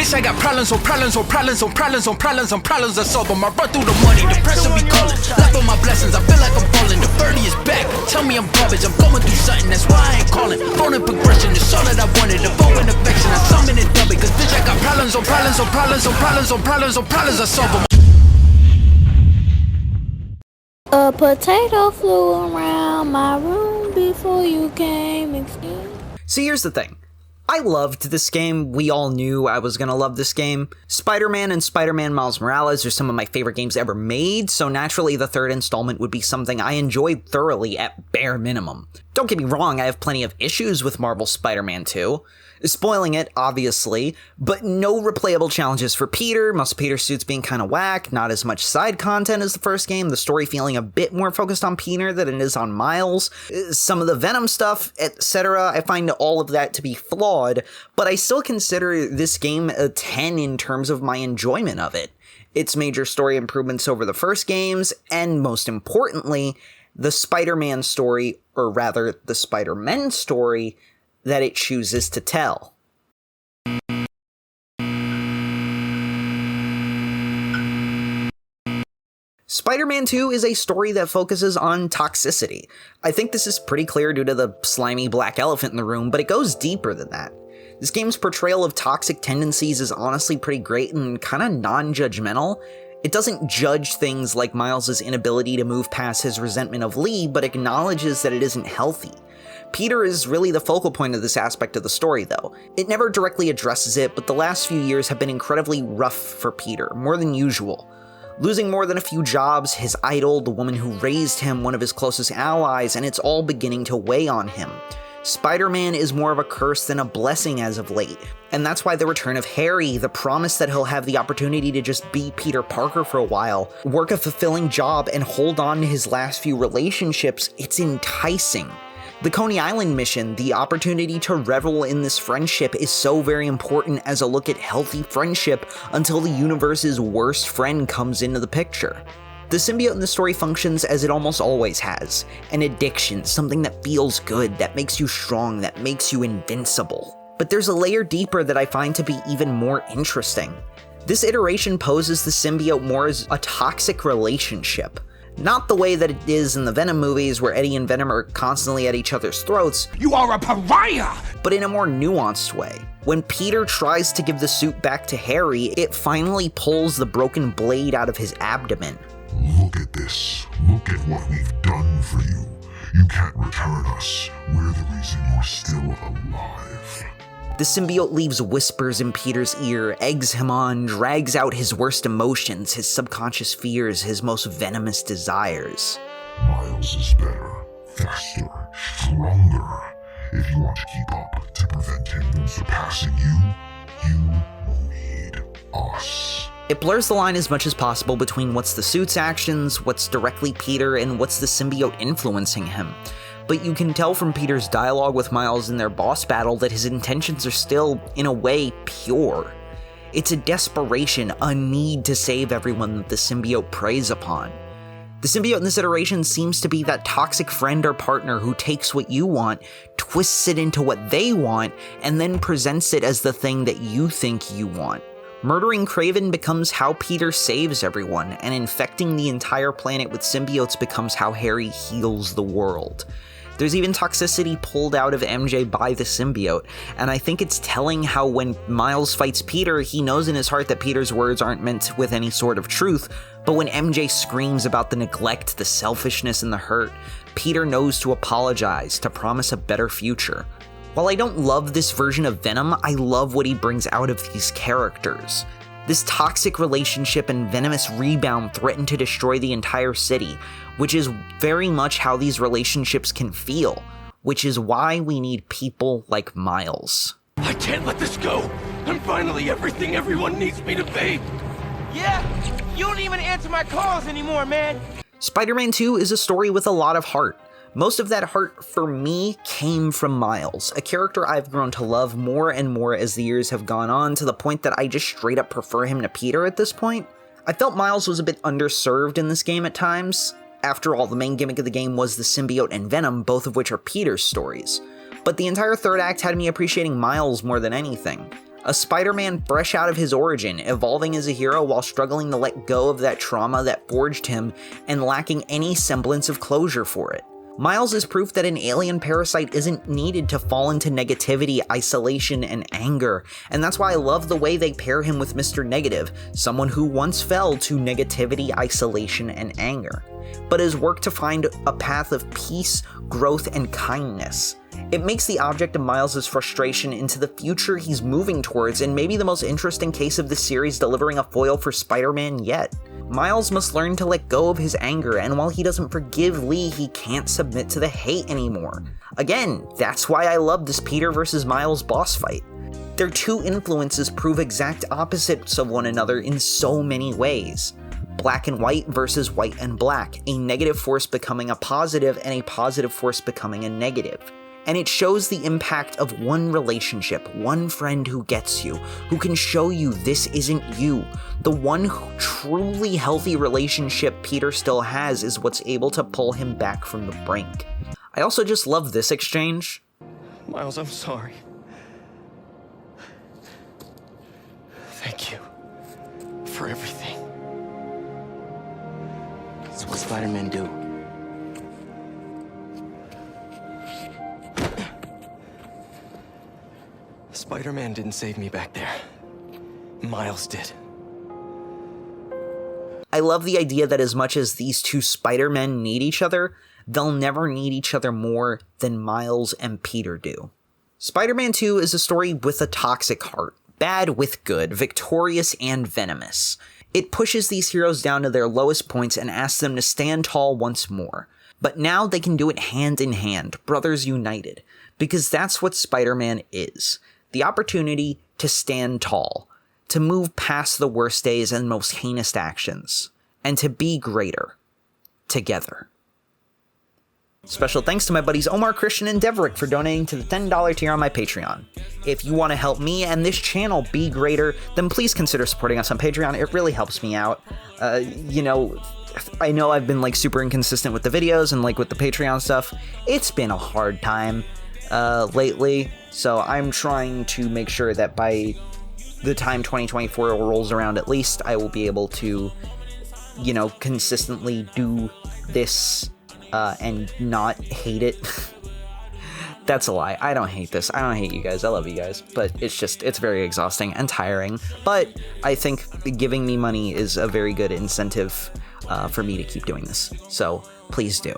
Bitch, I got problems on problems on problems on problems on problems on problems. I solve them. I run through the money, the pressure be calling. Left on my blessings, I feel like I'm falling. The 30 is back. Tell me I'm garbage. I'm going through something, that's why I ain't calling. Phone and progression, it's all that I wanted. The phone and affection, I summon and dub it. Cause bitch, I got problems on problems on problems on problems on problems on problems. I solve them. A potato flew around my room before you came. So here's the thing. I loved this game. We all knew I was gonna love this game. Spider-Man and Spider-Man Miles Morales are some of my favorite games ever made, so naturally the third installment would be something I enjoyed thoroughly at bare minimum. Don't get me wrong, I have plenty of issues with Marvel's Spider-Man 2. Spoiling it, obviously, but no replayable challenges for Peter, most of Peter's suits being kinda whack, not as much side content as the first game, the story feeling a bit more focused on Peter than it is on Miles, some of the Venom stuff, etc. I find all of that to be flawed, but I still consider this game a 10 in terms of my enjoyment of it. Its major story improvements over the first games, and most importantly, the Spider-Man story, or rather, the Spider-Men story, that it chooses to tell. Spider-Man 2 is a story that focuses on toxicity. I think this is pretty clear due to the slimy black elephant in the room, but it goes deeper than that. This game's portrayal of toxic tendencies is honestly pretty great and kinda non-judgmental. It doesn't judge things like Miles' inability to move past his resentment of Lee, but acknowledges that it isn't healthy. Peter is really the focal point of this aspect of the story, though. It never directly addresses it, but the last few years have been incredibly rough for Peter, more than usual. Losing more than a few jobs, his idol, the woman who raised him, one of his closest allies, and it's all beginning to weigh on him. Spider-Man is more of a curse than a blessing as of late, and that's why the return of Harry, the promise that he'll have the opportunity to just be Peter Parker for a while, work a fulfilling job, and hold on to his last few relationships, it's enticing. The Coney Island mission, the opportunity to revel in this friendship, is so very important as a look at healthy friendship until the universe's worst friend comes into the picture. The symbiote in the story functions as it almost always has, an addiction, something that feels good, that makes you strong, that makes you invincible. But there's a layer deeper that I find to be even more interesting. This iteration poses the symbiote more as a toxic relationship. Not the way that it is in the Venom movies where Eddie and Venom are constantly at each other's throats. You are a pariah! But in a more nuanced way. When Peter tries to give the suit back to Harry, it finally pulls the broken blade out of his abdomen. Look at this. Look at what we've done for you. You can't return us. We're the reason you're still alive. The symbiote leaves whispers in Peter's ear, eggs him on, drags out his worst emotions, his subconscious fears, his most venomous desires. Miles is better, faster, stronger. If you want to keep up to prevent him from surpassing you need us. It blurs the line as much as possible between what's the suit's actions, what's directly Peter, and what's the symbiote influencing him. But you can tell from Peter's dialogue with Miles in their boss battle that his intentions are still, in a way, pure. It's a desperation, a need to save everyone that the symbiote preys upon. The symbiote in this iteration seems to be that toxic friend or partner who takes what you want, twists it into what they want, and then presents it as the thing that you think you want. Murdering Kraven becomes how Peter saves everyone, and infecting the entire planet with symbiotes becomes how Harry heals the world. There's even toxicity pulled out of MJ by the symbiote, and I think it's telling how when Miles fights Peter, he knows in his heart that Peter's words aren't meant with any sort of truth, but when MJ screams about the neglect, the selfishness, and the hurt, Peter knows to apologize, to promise a better future. While I don't love this version of Venom, I love what he brings out of these characters. This toxic relationship and venomous rebound threaten to destroy the entire city, which is very much how these relationships can feel, which is why we need people like Miles. I can't let this go! I'm finally everything everyone needs me to be! Yeah, you don't even answer my calls anymore, man! Spider-Man 2 is a story with a lot of heart. Most of that heart, for me, came from Miles, a character I've grown to love more and more as the years have gone on, to the point that I just straight up prefer him to Peter at this point. I felt Miles was a bit underserved in this game at times. After all, the main gimmick of the game was the symbiote and Venom, both of which are Peter's stories. But the entire third act had me appreciating Miles more than anything. A Spider-Man fresh out of his origin, evolving as a hero while struggling to let go of that trauma that forged him and lacking any semblance of closure for it. Miles is proof that an alien parasite isn't needed to fall into negativity, isolation, and anger, and that's why I love the way they pair him with Mr. Negative, someone who once fell to negativity, isolation, and anger, but has worked to find a path of peace, growth, and kindness. It makes the object of Miles' frustration into the future he's moving towards, and maybe the most interesting case of the series delivering a foil for Spider-Man yet. Miles must learn to let go of his anger, and while he doesn't forgive Lee, he can't submit to the hate anymore. Again, that's why I love this Peter versus Miles boss fight. Their two influences prove exact opposites of one another in so many ways. Black and white versus white and black, a negative force becoming a positive and a positive force becoming a negative. And it shows the impact of one relationship, one friend who gets you, who can show you this isn't you. The one truly healthy relationship Peter still has is what's able to pull him back from the brink. I also just love this exchange. Miles, I'm sorry. Thank you for everything. That's what Spider-Man do. Spider-Man didn't save me back there. Miles did. I love the idea that as much as these two Spider-Men need each other, they'll never need each other more than Miles and Peter do. Spider-Man 2 is a story with a toxic heart, bad with good, victorious and venomous. It pushes these heroes down to their lowest points and asks them to stand tall once more. But now they can do it hand in hand, brothers united, because that's what Spider-Man is. The opportunity to stand tall, to move past the worst days and most heinous actions, and to be greater together. Special thanks to my buddies Omar, Christian, and Deverick for donating to the $10 tier on my Patreon. If you want to help me and this channel be greater, then please consider supporting us on Patreon. It really helps me out. I know I've been super inconsistent with the videos and with the Patreon stuff. It's been a hard time lately, so I'm trying to make sure that by the time 2024 rolls around, at least I will be able to, consistently do this and not hate it. That's a lie. I don't hate this. I don't hate you guys. I love you guys. But it's very exhausting and tiring. But I think giving me money is a very good incentive for me to keep doing this. So please do.